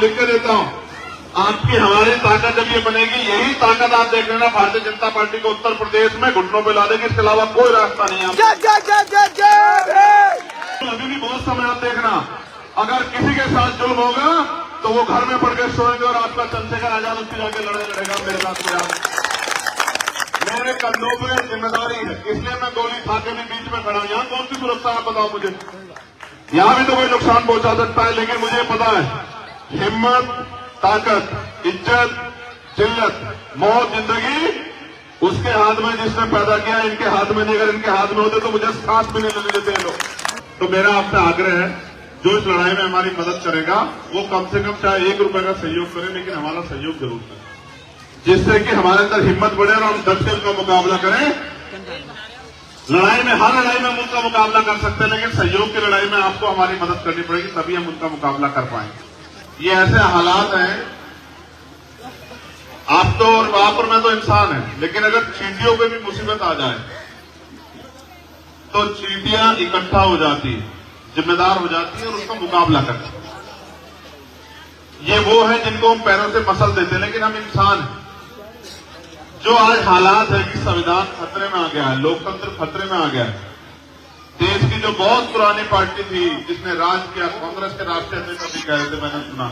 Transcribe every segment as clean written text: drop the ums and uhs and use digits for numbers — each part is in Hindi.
लिख के देता हूं, आपकी हमारी ताकत जब ये बनेगी, यही ताकत आप देख लेना भारतीय जनता पार्टी को उत्तर प्रदेश में घुटनों पे ला देगी, इसके अलावा कोई रास्ता नहीं है। अभी भी बहुत समय आप देखना, अगर किसी के साथ जुल्म होगा तो वो घर में पड़ के सोएंगे और आपका चंद्रशेखर आजाद उसकी जाके लड़ेगा मेरे साथ। मेरे कंधों पर जिम्मेदारी है, इसलिए मैं गोली खा के भी बीच में खड़ा हूं। यहां कौन सी सुरक्षा है बताओ मुझे? यहां भी तो कोई नुकसान पहुंचा सकता है, लेकिन मुझे पता है हिम्मत, ताकत, इज्जत, जिल्लत, मौत, जिंदगी उसके हाथ में जिसने पैदा किया, इनके हाथ में नहीं। अगर इनके हाथ में होते तो मुझे सांस भी नहीं लेने देते लोग। तो मेरा आपसे आग्रह है, जो इस लड़ाई में हमारी मदद करेगा वो कम से कम चाहे 1 रुपए का सहयोग करे, लेकिन हमारा सहयोग जरूर करें, जिससे कि हमारे अंदर हिम्मत बढ़े और हम डट के उनका मुकाबला करें। लड़ाई में, हर लड़ाई में हम उनका मुकाबला कर सकते हैं, लेकिन सहयोग की लड़ाई में आपको हमारी मदद करनी पड़ेगी, तभी हम उनका मुकाबला कर पाएंगे। ये ऐसे हालात हैं, आप तो और आप और मैं तो इंसान है, लेकिन अगर चींटियों पे भी मुसीबत आ जाए तो चींटियां इकट्ठा हो जाती है, जिम्मेदार हो जाती है और उसका मुकाबला करती है। ये वो है जिनको हम पैरों से मसल देते हैं, लेकिन हम इंसान हैं। जो आज हालात है कि संविधान खतरे में आ गया है, लोकतंत्र खतरे में आ गया है, देश की जो बहुत पुरानी पार्टी थी जिसने राज किया, कांग्रेस के राष्ट्रीय अध्यक्ष अभी कह रहे थे, मैंने सुना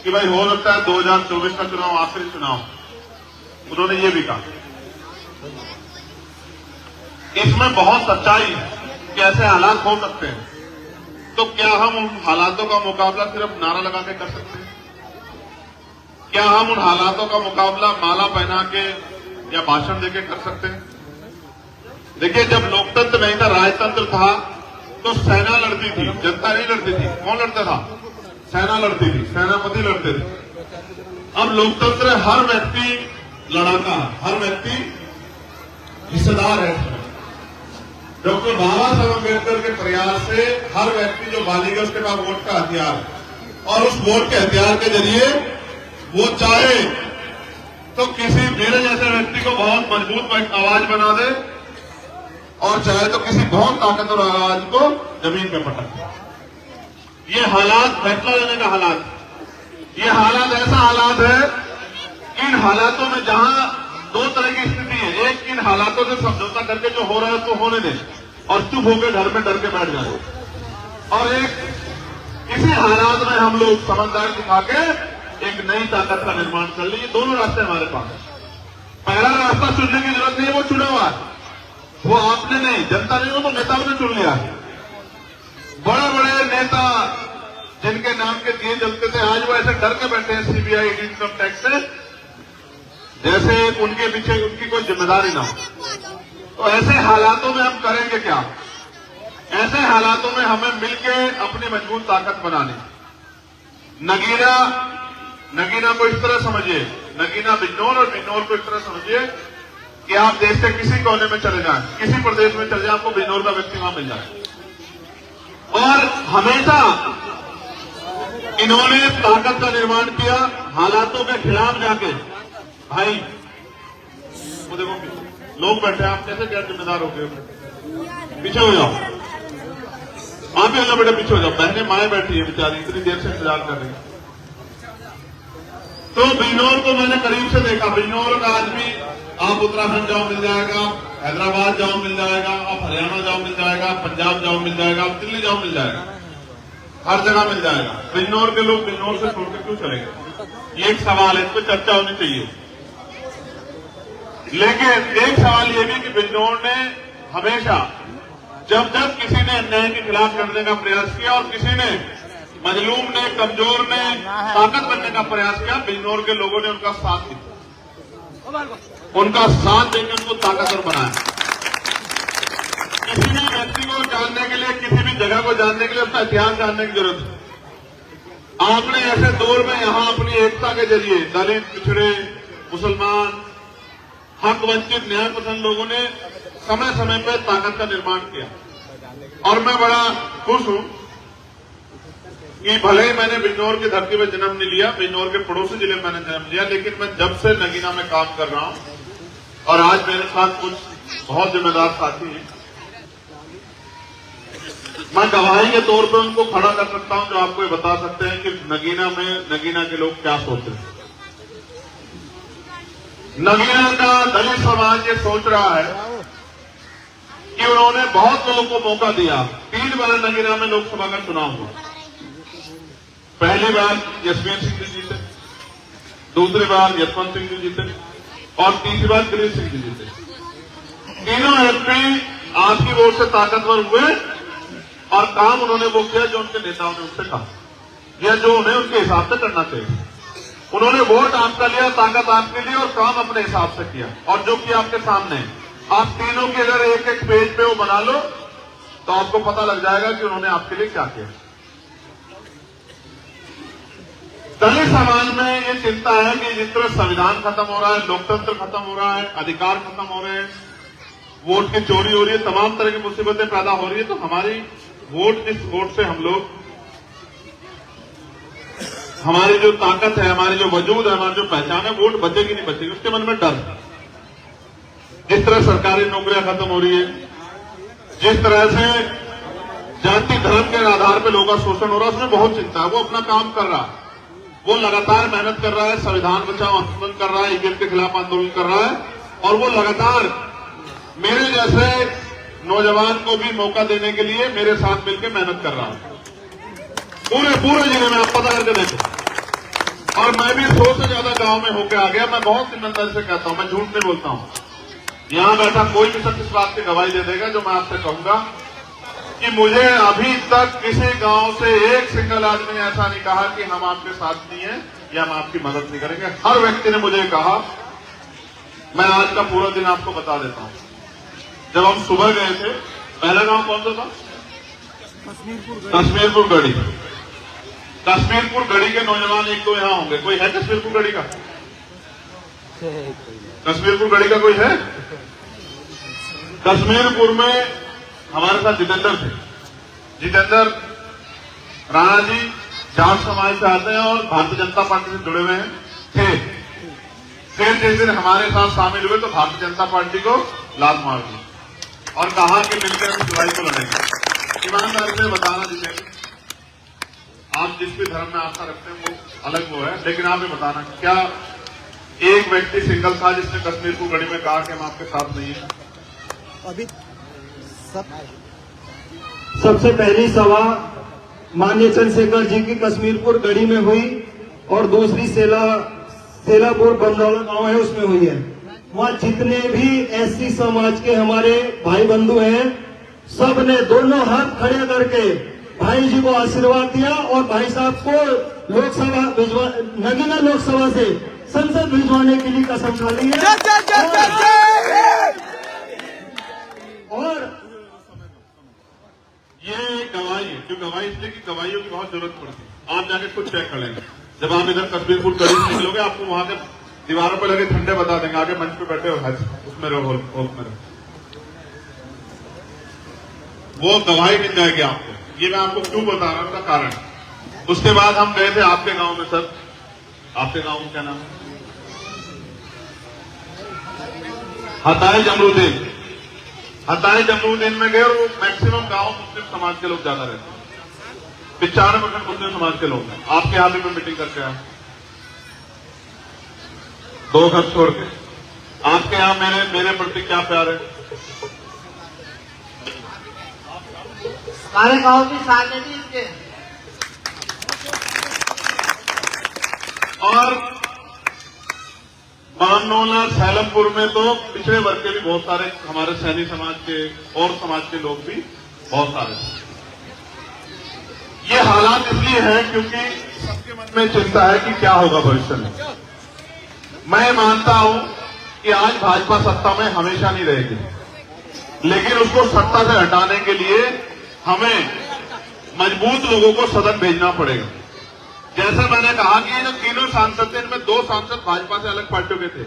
कि भाई हो सकता है 2024 का चुनाव आखिरी चुनाव, उन्होंने ये भी कहा। इसमें बहुत सच्चाई है कि ऐसे हालात हो सकते हैं। तो क्या हम उन हालातों का मुकाबला सिर्फ नारा लगा के कर सकते हैं? क्या हम उन हालातों का मुकाबला माला पहना के या भाषण देके कर सकते हैं? देखिए, जब लोकतंत्र नहीं था, राजतंत्र था, तो सेना लड़ती थी, जनता नहीं लड़ती थी। कौन लड़ता था? सेना लड़ती थी, सेनापति लड़ते थे। अब लोकतंत्र है, हर व्यक्ति लड़ाका, हर व्यक्ति हिस्सेदार है। डॉक्टर बाबा साहब अम्बेडकर के प्रयास से हर व्यक्ति जो बालिग है उसके पास वोट का हथियार है, और उस वोट के हथियार के जरिए वो चाहे तो किसी मेरे जैसे व्यक्ति को बहुत मजबूत आवाज बना दे, और चाहे तो किसी बहुत ताकतवर आवाज को जमीन पे पटक दे। ये हालात फैसला लेने का हालात, ये हालात ऐसा हालात है, इन हालातों में जहां 2 तरह की स्थिति है। एक, इन हालातों से समझौता करके जो हो रहा है उसको होने दें और चुप होकर घर में डर के बैठ जाए, और एक, इसी हालात में हम लोग समझदारी दिखा के एक नई ताकत का निर्माण कर लीजिए। दोनों रास्ते हमारे पास है। पहला रास्ता चुनने की जरूरत नहीं है, वो चुना हुआ है, वो आपने नहीं, जनता नहीं, वो तो नेताओं ने चुन लिया है। बड़े बड़े नेता जिनके नाम के दिए जलते थे, आज वो ऐसे डर के बैठे हैं सीबीआई, इनकम टैक्स से, जैसे उनके पीछे उनकी कोई जिम्मेदारी ना हो। तो ऐसे हालातों में हम करेंगे क्या? ऐसे हालातों में हमें मिलकर अपनी मजबूत ताकत बनानी। नगीना को इस तरह समझिए, नगीना बिजनौर और बिजनौर को इस तरह समझिए कि आप देश के किसी कोने में चले जाएं, किसी प्रदेश में चले जाएं, आपको बिजनौर का व्यक्ति वहां मिल जाए। और हमेशा इन्होंने ताकत का निर्माण किया हालातों के खिलाफ जाके। भाई वो देखो लोग बैठे, आप कैसे क्या जिम्मेदार हो गए? पीछे हो जाओ, आप भी अल्लाह बेटा पीछे हो जाओ। बहने माए बैठी है बेचारी, इतनी देर से इंतजार कर रही है। तो बिजनौर को मैंने करीब से देखा। बिजनौर का आज भी आप उत्तराखंड जाओ मिल जाएगा, हैदराबाद जाओ मिल जाएगा, आप हरियाणा जाओ मिल जाएगा, पंजाब जाओ मिल जाएगा, आप दिल्ली जाओ मिल जाएगा, हर जगह मिल जाएगा। बिजनौर के लोग बिजनौर से छोड़कर क्यों चलेंगे? ये एक सवाल है, इस पर चर्चा होनी चाहिए। लेकिन एक सवाल ये भी कि बिजनौर ने हमेशा जब किसी ने अन्याय के खिलाफ लड़ने का प्रयास किया और किसी ने, मजलूम ने, कमजोर ने ताकत बनने का प्रयास किया, बिजनौर के लोगों ने उनका साथ दिया, उनका साथ देकर उनको ताकतवर बनाया। किसी भी व्यक्ति को जानने के लिए, किसी भी जगह को जानने के लिए उसका इतिहास जानने की जरूरत है। आपने ऐसे दौर में यहां अपनी एकता के जरिए दलित, पिछड़े, मुसलमान, हक वंचित, न्याय पसंद लोगों ने समय समय पर ताकत का निर्माण किया। और मैं बड़ा खुश हूं कि भले ही मैंने बिजनौर की धरती में जन्म नहीं लिया, बिजनौर के पड़ोसी जिले में मैंने जन्म लिया, लेकिन मैं जब से नगीना में काम कर रहा हूं और आज मेरे साथ कुछ बहुत जिम्मेदार साथी हैं, मैं गवाही के तौर पर उनको खड़ा कर सकता हूं जो आपको ये बता सकते हैं कि नगीना के लोग क्या सोच रहे हैं। नगीना का दलित समाज ये सोच रहा है कि उन्होंने बहुत लोगों को मौका दिया। 3 बार नगीना में लोकसभा का चुनाव हुआ। पहली बार यशवीर सिंह जी जीते, दूसरी बार यशवंत सिंह जी जीते और तीसरी बार गिरीश सिंह जी जीते। तीनों एमपी आपकी वोट से ताकतवर हुए और काम उन्होंने वो किया जो उनके नेताओं ने उनसे कहा या जो उन्हें उनके हिसाब से करना चाहिए। उन्होंने वोट आपका लिया, ताकत आपके लिए और काम अपने हिसाब से किया और जो किया आपके सामने। आप तीनों की अगर एक एक पेज पे वो बना लो तो आपको पता लग जाएगा कि उन्होंने आपके लिए क्या किया। दलित समाज में ये चिंता है कि जिस तरह संविधान खत्म हो रहा है, लोकतंत्र खत्म हो रहा है, अधिकार खत्म हो रहे हैं, वोट की चोरी हो रही है, तमाम तरह की मुसीबतें पैदा हो रही है, तो हमारी वोट, जिस वोट से हम लोग, हमारी जो ताकत है, हमारी जो वजूद है, हमारी जो पहचान है, वोट बचेगी नहीं बचेगी, उसके मन में डर। जिस तरह सरकारी नौकरियां खत्म हो रही है, जिस तरह से जाति धर्म के आधार पर लोगों का शोषण हो रहा है, उसमें बहुत चिंता है। वो अपना काम कर रहा है, वो लगातार मेहनत कर रहा है, संविधान बचाओ आंदोलन कर रहा है, ईवीएम के खिलाफ आंदोलन कर रहा है और वो लगातार मेरे जैसे नौजवान को भी मौका देने के लिए मेरे साथ मिलकर मेहनत कर रहा है। पूरे जिले में आप पता करके देखो। और मैं भी 100 से ज्यादा गांव में होकर आ गया। मैं बहुत ईमानदारी से कहता हूं, मैं झूठ नहीं बोलता हूं। यहां बैठा कोई भी शख्स इस बात की गवाही दे देगा जो मैं आपसे कहूंगा कि मुझे अभी तक किसी गांव से एक सिंगल आदमी ने ऐसा नहीं कहा कि हम आपके साथ नहीं है या हम आपकी मदद नहीं करेंगे। हर व्यक्ति ने मुझे कहा। मैं आज का पूरा दिन आपको बता देता हूं। जब हम सुबह गए थे, पहला गांव कौन सा था? कश्मीरपुर गढ़ी। कश्मीरपुर गढ़ी के नौजवान एक तो यहां होंगे। कोई है कश्मीरपुर गढ़ी का? कश्मीरपुर गढ़ी का कोई है? कश्मीरपुर में हमारे साथ जितेंद्र थे। जितेंद्र राणा जी जाट समाज से आते हैं और भारतीय जनता पार्टी से जुड़े हुए थे। फिर जिस दिन हमारे साथ शामिल हुए तो भारतीय जनता पार्टी को लात मार दी और कहा कि मिलकर हम जुलाई को लड़ेंगे। ईमानदारी से बताना जितेंद्र, आप जिस भी धर्म में आस्था रखते हैं वो अलग वो है, लेकिन आप ये बताना क्या एक व्यक्ति सिंगल था जिसने कश्मीरपुर गढ़ी में कहा कि हम आपके साथ नहीं है? अभी सबसे पहली सभा माननीय चंद्रशेखर जी की कश्मीरपुर गढ़ी में हुई और दूसरी सेलापुर बंदौला गांव है उसमें हुई है। वहाँ जितने भी एससी समाज के हमारे भाई बंधु हैं, सब ने दोनों हाथ खड़े करके भाई जी को आशीर्वाद दिया और भाई साहब को लोकसभा नगीना लोकसभा से संसद भिजवाने के लिए कसम खा ली है। और ये गवाही है, जो गवाही इसलिए कि गवाहियों की बहुत जरूरत पड़ती है। आप जाके खुद चेक कर लेंगे। जब आप इधर कश्मीरपुर गढ़ी से निकलोगे, आपको वहां के दीवारों पर लगे झंडे बता देंगे, आगे मंच पे बैठे हो उसमें रहो, उसमें रहो। वो गवाही मिल जाएगी आपको। ये मैं आपको क्यों बता रहा हूं, उसका कारण। उसके बाद हम गए थे आपके गांव में। सर आपके गांव में क्या नाम है? हताई जमरुद्दीन। हताई जमरुद्दीन में गए और वो मैक्सिमम गांव मुस्लिम समाज के लोग ज्यादा रहते हैं। 95% मुस्लिम समाज के लोग हैं। आपके यहाँ भी मैं मीटिंग करके आया, 2 घर छोड़ के। आपके यहाँ मेरे प्रति क्या प्यार है? हमारे गांव की साथ भी इसके। और बामनौला सैलमपुर में तो पिछड़े वर्ग के भी बहुत सारे, हमारे सैनी समाज के और समाज के लोग भी बहुत सारे। ये हालात इसलिए हैं क्योंकि सबके मन में चिंता है कि क्या होगा भविष्य में। मैं मानता हूं कि आज भाजपा सत्ता में हमेशा नहीं रहेगी, लेकिन उसको सत्ता से हटाने के लिए हमें मजबूत लोगों को सदन भेजना पड़ेगा। जैसा मैंने कहा कि जो तीनों सांसद थे, इनमें 2 सांसद भाजपा से अलग पार्टियों के थे।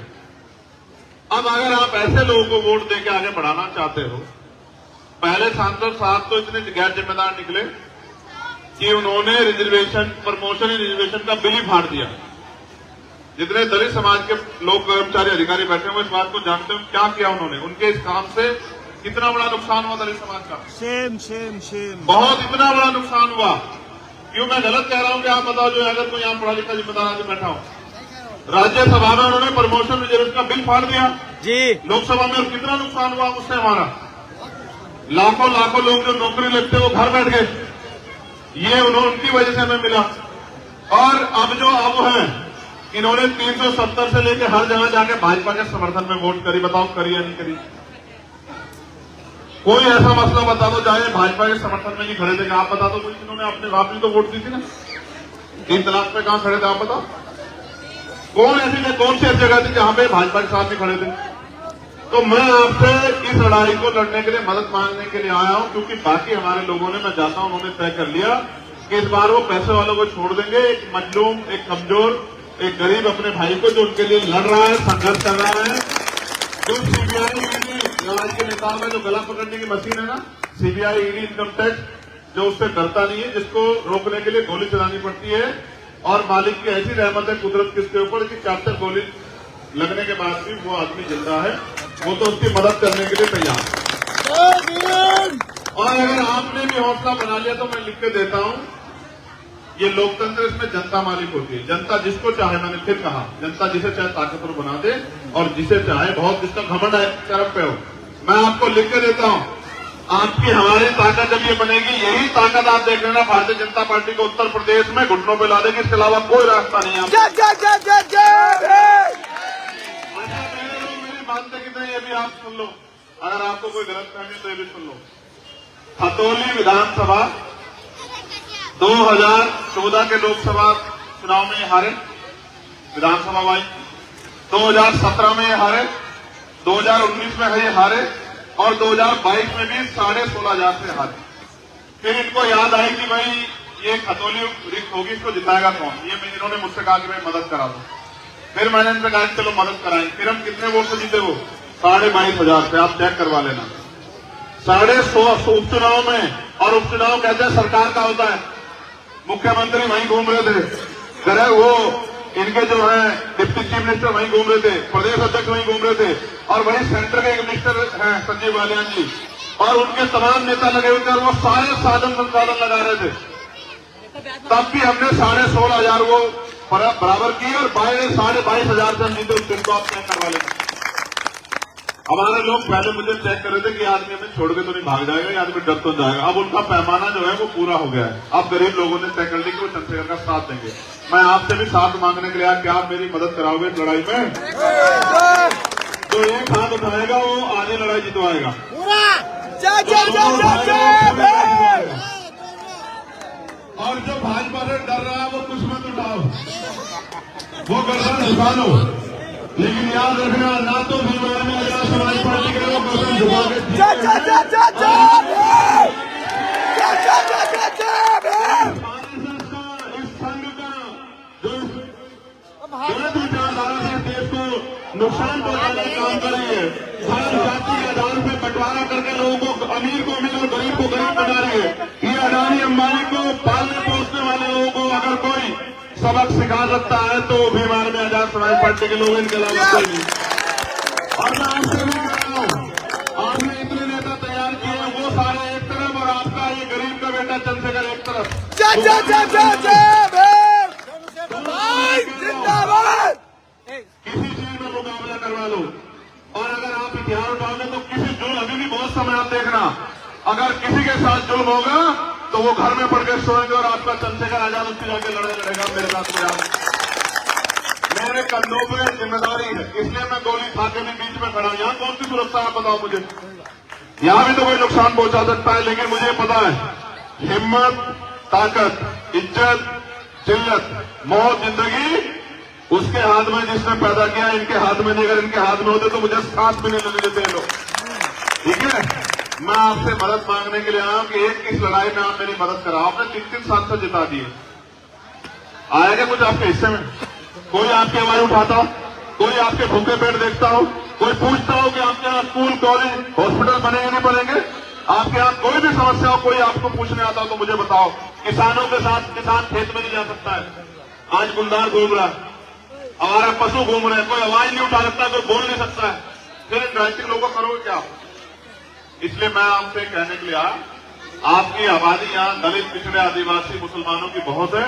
अब अगर आप ऐसे लोगों को वोट देके आगे बढ़ाना चाहते हो, पहले सांसद साहब तो इतने गैर जिम्मेदार निकले कि उन्होंने रिजर्वेशन, प्रमोशन रिजर्वेशन का बिल ही फाड़ दिया। जितने दलित समाज के लोग, कर्मचारी, अधिकारी बैठे हुए इस बात को जानते हैं क्या किया उन्होंने। उनके इस काम से कितना बड़ा नुकसान हुआ दलित समाज का, सेम सेम सेम। बहुत इतना बड़ा नुकसान हुआ। क्यों मैं गलत कह रहा हूं कि आप बताओ, जो अगर कोई यहाँ पढ़ा लिखा जिम्मेदार आदमी बैठा हो, राज्यसभा में उन्होंने प्रमोशन रिजर्वेशन का बिल फाड़ दिया जी। लोकसभा में, और कितना नुकसान हुआ उससे हमारा, लाखों लाखों लोग जो नौकरी लेते वो घर बैठ गए, ये उनकी वजह से हमें मिला। और अब जो अब है, इन्होंने 370 से लेकर हर जगह जाके भाजपा के समर्थन में वोट करी, बताओ करी या नहीं करी? कोई ऐसा मसला बता दो जाए भाजपा के समर्थन में नहीं खड़े थे, आप बता दो कोई, जिन्होंने अपने बाप ने तो वोट दी थी ना, 3 तलाक पे कहां खड़े थे आप बताओ? कौन सी ऐसी जगह थी जहां पे भाजपा के साथ नहीं खड़े थे? तो मैं आपसे इस लड़ाई को लड़ने के लिए, मदद मांगने के लिए आया हूं, क्योंकि बाकी हमारे लोगों ने, मैं जाता हूं, उन्होंने तय कर लिया कि इस बार वो पैसे वालों को छोड़ देंगे। एक मजलूम, एक कमजोर, एक गरीब अपने भाई को जो उनके लिए लड़ रहा है, संघर्ष कर रहा है, जो सीबीआई ईडी लड़ाई के नेताओं में जो गला पकड़ने की मशीन है ना, सीबीआई ईडी इनकम टैक्स, जो उससे डरता नहीं है, जिसको रोकने के लिए गोली चलानी पड़ती है, और मालिक की ऐसी रहमत है कुदरत किसके ऊपर कि 4 गोली लगने के बाद भी वो आदमी जिंदा है, वो तो उसकी मदद करने के लिए तैयार है। और अगर आपने भी हौसला बना लिया तो मैं लिख के देता हूं, ये लोकतंत्र, इसमें जनता मालिक होती है। जनता जिसको चाहे, मैंने फिर कहा, जनता जिसे चाहे ताकतवर बना दे, और जिसे चाहे, बहुत जिसका घमंड है तरफ पे हो, मैं आपको लिख के देता हूं, आपकी हमारी ताकत जब ये बनेगी, यही ताकत आप देख लेना भारतीय जनता पार्टी को उत्तर प्रदेश में घुटनों पे ला देगी, इसके अलावा कोई रास्ता नहीं है। मेरी मानते कितने, ये भी आप सुन लो, अगर आपको कोई गलत फहमी तो ये भी सुन लो। खतौली विधानसभा 2014 के लोकसभा चुनाव में ये हारे, विधानसभा वाई 2017 में ये हारे, 2019 में ये हारे, और 2022 में भी 16,500 से हारे। फिर इनको याद आई कि भाई ये खतौली रिक्त होगी, इसको जिताएगा कौन? इन्होंने मुझसे कहा कि भाई मदद करा दो। फिर मैंने इनसे कहा चलो मदद कराएं। फिर हम कितने वोट से जीते? वो 22,500 से, आप चेक करवा लेना। 150 उपचुनाव में, और उपचुनाव कहते हैं सरकार का होता है, मुख्यमंत्री वहीं घूम रहे थे, करे वो इनके जो है डिप्टी चीफ मिनिस्टर वहीं घूम रहे थे, प्रदेश अध्यक्ष वहीं घूम रहे थे, और वहीं सेंटर के मिनिस्टर हैं संजीव बालियान जी, और उनके तमाम नेता लगे हुए थे, और वो सारे साधन संसाधन लगा रहे थे। तब भी हमने 16,500 वो बराबर की, और 22,500 से हम जीते। उस दिन को आप चेक करवा लेंगे। हमारे लोग पहले मुझे चेक कर रहे थे कि आदमी हमें छोड़ के तो नहीं भाग जाएगा, ये आदमी डर तो जाएगा। अब उनका पैमाना जो है वो पूरा हो गया है। अब गरीब लोगों ने तय कर ली कि वो चंद्रशेखर का साथ देंगे। मैं आपसे भी साथ मांगने के लिए आया, क्या आप मेरी मदद कराओगे इस लड़ाई में? जो एक हाथ उठाएगा वो आगे लड़ाई जितवाएगा। और जो भाजपा से डर रहा है वो कुछ मत उठाओ, वो गर्दन झुका लो, लेकिन याद रखना, ना तो भीमवार में आजाद समाज पार्टी के लोग गर्दन झुका के इस संघ का जो गलत विचारधारा से देश को नुकसान पहुंचाने का काम कर रही है, धर्म जाति के आधार पर बंटवारा करके लोगों को, अमीर को अमीर और गरीब को गरीब बना रही है। ये अडानी अंबानी को पालने पोसने वाले लोगों को अगर कोई सबक सिखा सकता है तो भीमवार में आजाद समाज पार्टी के लोग, इनके अलावा कोई नहीं। और मैं आपसे भी कह रहा हूं, आपने इतने नेता तैयार किए हैं, वो सारे एक तरफ, और आपका ये गरीब का बेटा चंद्रशेखर एक तरफ। किसी चीज में मुकाबला करवा लो, और अगर आप हथियार उठाओगे तो किसी जुल्म, अभी भी बहुत समय आप देखना, अगर किसी के साथ जुल्म होगा तो वो घर में पड़ के सोएंगे, और आपका चंद्रशेखर आजाद उसकी जाके लड़ेगा मेरे साथ। मेरे कंधों पर जिम्मेदारी है, इसलिए मैं गोली खा के भी बीच में खड़ा हूं। यहाँ कौन सी सुरक्षा है बताओ मुझे? यहाँ भी तो कोई नुकसान पहुंचा सकता है, लेकिन मुझे पता है हिम्मत, ताकत, इज्जत, जिल्लत, मौत, जिंदगी उसके हाथ में जिसने पैदा किया, इनके हाथ में नहीं। अगर इनके हाथ में होते तो मुझे सांस भी नहीं लेने देते लोग। ठीक है, मैं आपसे मदद मांगने के लिए आया हूं कि एक इस लड़ाई में आप मेरी मदद कराओ। आपने 3-3 सांसद जिता दिए, आएगा कुछ आपके हिस्से में? कोई आपकी आवाज उठाता हो? कोई आपके भूखे पेट देखता हो? कोई पूछता हो कि आपके यहाँ स्कूल, कॉलेज, हॉस्पिटल बनेंगे नहीं बनेंगे? आपके यहाँ कोई भी समस्या हो, कोई आपको पूछने आता हो तो मुझे बताओ। किसानों के साथ किसान खेत में नहीं जा सकता है, आज गुलदार घूम रहा है, हमारे पशु घूम रहे हैं, कोई आवाज नहीं उठा सकता, कोई बोल नहीं सकता है। फिर इन राजनीतिक लोगों को करोगे क्या? इसलिए मैं आपसे कहने के लिए आया, आपकी आबादी यहाँ दलित, पिछड़े, आदिवासी, मुसलमानों की बहुत है,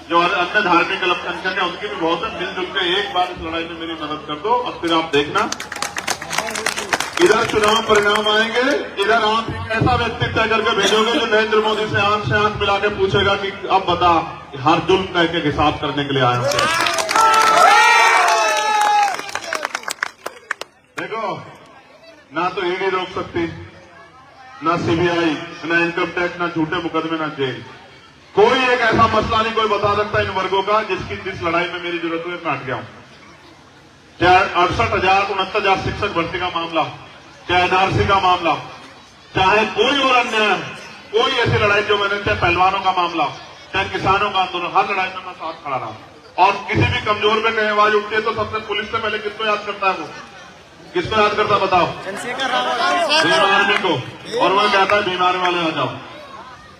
जो अन्य धार्मिक अल्पसंख्यक है उनकी भी बहुत है। मिलजुल के एक बार इस लड़ाई में मेरी मदद कर दो और फिर आप देखना इधर चुनाव परिणाम आएंगे, इधर आप एक ऐसा व्यक्ति तय करके भेजोगे जो नरेंद्र मोदी से आंख मिला के पूछेगा कि अब बता हर जुल्म तय के हिसाब करने के लिए आए हो। देखो, ना तो ईडी रोक सकती, ना सीबीआई, ना इनकम टैक्स, ना झूठे मुकदमे, ना जेल। कोई एक ऐसा मसला नहीं कोई बता सकता इन वर्गों का जिस लड़ाई में मेरी जरूरत हुई मैं हट गया हूं। चाहे 68,000 शिक्षक भर्ती का मामला, चाहे एनआरसी का मामला, चाहे कोई और अन्य कोई ऐसी लड़ाई जो मैंने, चाहे पहलवानों का मामला, चाहे किसानों का आंदोलन, हर लड़ाई में मैं साथ खड़ा रहा। और किसी भी कमजोर पे कहीं आवाज उठती है तो सबसे पुलिस से पहले किसको याद करता है? वो किसको याद करता बताओ? भीम आर्मी को। और वो कहता है भीम आर्मी वाले आ जाओ।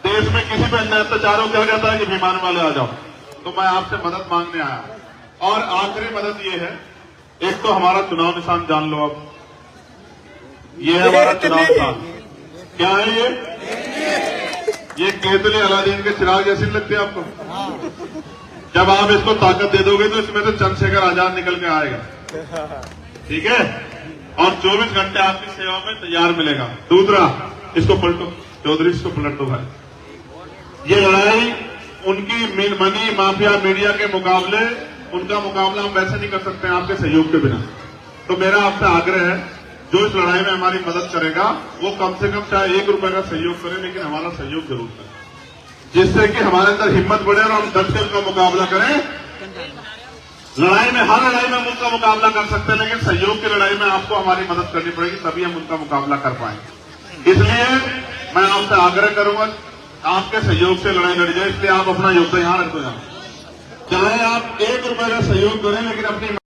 देश में किसी पे अन्य अत्याचार हो क्या कहता है कि भीम आर्मी वाले आ जाओ। तो मैं आपसे मदद मांगने आया। और आखिरी मदद ये है, एक तो हमारा चुनाव निशान जान लो। अब ये है हमारा चुनाव निशान। क्या है ये केतली अलादीन के चिराग जैसी लगती है आपको? जब आप इसको ताकत दे दोगे तो इसमें से चंद्रशेखर आजाद निकल के आएगा, ठीक है? और 24 घंटे आपकी सेवा में तैयार मिलेगा। दूसरा, इसको पलटो चौधरी, इसको पलट दो भाई। ये लड़ाई उनकी मनी माफिया मीडिया के मुकाबले, उनका मुकाबला हम वैसे नहीं कर सकते हैं आपके सहयोग के बिना। तो मेरा आपसे आग्रह है, जो इस लड़ाई में हमारी मदद करेगा वो कम से कम चाहे 1 रुपए का सहयोग करे, लेकिन हमारा सहयोग जरूर करे, जिससे कि हमारे अंदर हिम्मत बढ़े और हम डट के उनका मुकाबला करें। लड़ाई में, हर लड़ाई में हम उनका मुकाबला कर सकते हैं, लेकिन सहयोग की लड़ाई में आपको हमारी मदद करनी पड़ेगी, तभी हम उनका मुकाबला कर पाएंगे। इसलिए मैं आपसे आग्रह करूंगा, आपके सहयोग से लड़ाई लड़ी जाए, इसलिए आप अपना योगदान यहां रख दो। चाहे आप 1 रुपए का सहयोग करें, लेकिन अपनी